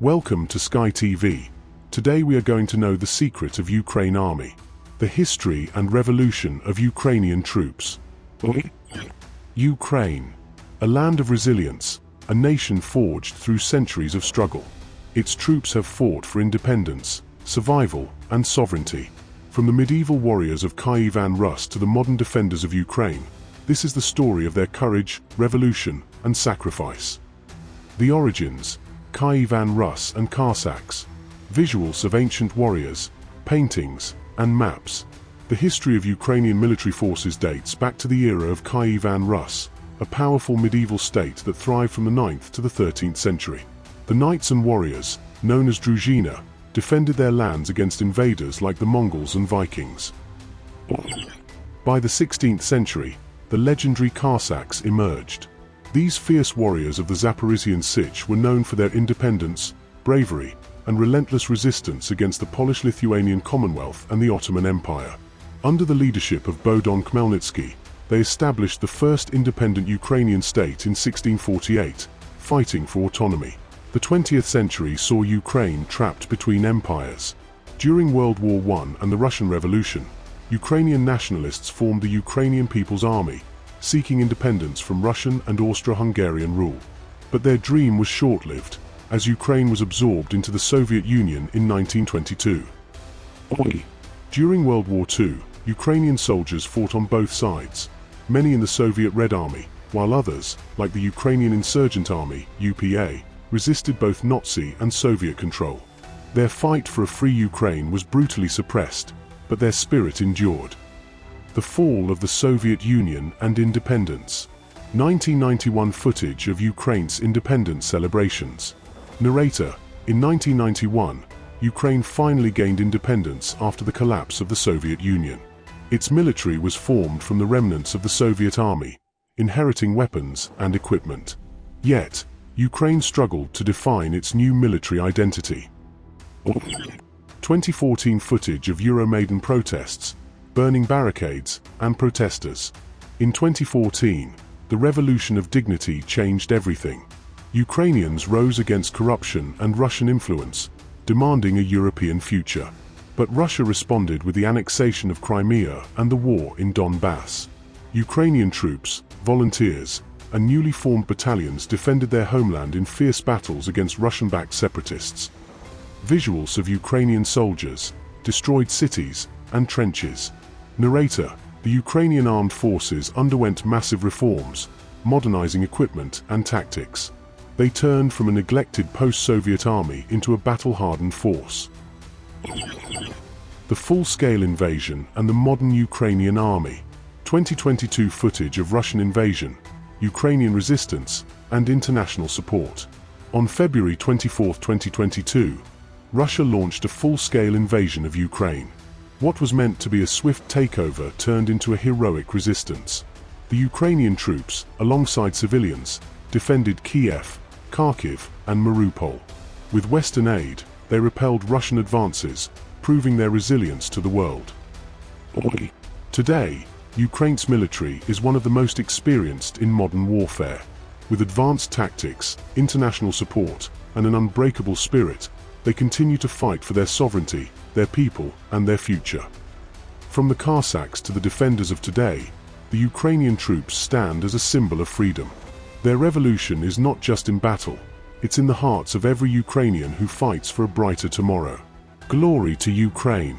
Welcome to Sky TV. Today we are going to know the secret of Ukraine Army, the history and revolution of Ukrainian troops. Ukraine, a land of resilience, a nation forged through centuries of struggle. Its troops have fought for independence, survival, and sovereignty. From the medieval warriors of Kievan Rus to the modern defenders of Ukraine, this is the story of their courage, revolution, and sacrifice. The origins: Kievan Rus and Cossacks. Visuals of ancient warriors, paintings, and maps. The history of Ukrainian military forces dates back to the era of Kievan Rus, a powerful medieval state that thrived from the 9th to the 13th century. The knights and warriors, known as Druzhina, defended their lands against invaders like the Mongols and Vikings. By the 16th century, the legendary Cossacks emerged. These fierce warriors of the Zaporizhian Sich were known for their independence, bravery, and relentless resistance against the Polish-Lithuanian Commonwealth and the Ottoman Empire. Under the leadership of Bogdan Khmelnytsky, they established the first independent Ukrainian state in 1648, fighting for autonomy. The 20th century saw Ukraine trapped between empires. During World War I and the Russian Revolution, Ukrainian nationalists formed the Ukrainian People's Army, seeking independence from Russian and Austro-Hungarian rule. But their dream was short-lived, as Ukraine was absorbed into the Soviet Union in 1922. During World War II, Ukrainian soldiers fought on both sides, many in the Soviet Red Army, while others, like the Ukrainian Insurgent Army, UPA, resisted both Nazi and Soviet control. Their fight for a free Ukraine was brutally suppressed, but their spirit endured. The fall of the Soviet Union and independence. 1991 footage of Ukraine's independence celebrations. Narrator: in 1991, Ukraine finally gained independence after the collapse of the Soviet Union. Its military was formed from the remnants of the Soviet army, inheriting weapons and equipment. Yet, Ukraine struggled to define its new military identity. 2014 footage of Euromaidan protests, burning barricades, and protesters. In 2014, the revolution of dignity changed everything. Ukrainians rose against corruption and Russian influence, demanding a European future. But Russia responded with the annexation of Crimea and the war in Donbass. Ukrainian troops, volunteers, and newly formed battalions defended their homeland in fierce battles against Russian-backed separatists. Visuals of Ukrainian soldiers, destroyed cities, and trenches. Narrator: the Ukrainian armed forces underwent massive reforms, modernizing equipment and tactics. They turned from a neglected post-Soviet army into a battle-hardened force. The full-scale invasion and the modern Ukrainian army. 2022 footage of Russian invasion, Ukrainian resistance, and international support. On February 24, 2022, Russia launched a full-scale invasion of Ukraine. What was meant to be a swift takeover turned into a heroic resistance. The Ukrainian troops, alongside civilians, defended Kiev, Kharkiv, and Mariupol. With Western aid, they repelled Russian advances, proving their resilience to the world. Today, Ukraine's military is one of the most experienced in modern warfare. With advanced tactics, international support, and an unbreakable spirit, they continue to fight for their sovereignty, their people, and their future. From the Cossacks to the defenders of today, the Ukrainian troops stand as a symbol of freedom. Their revolution is not just in battle, it's in the hearts of every Ukrainian who fights for a brighter tomorrow. Glory to Ukraine!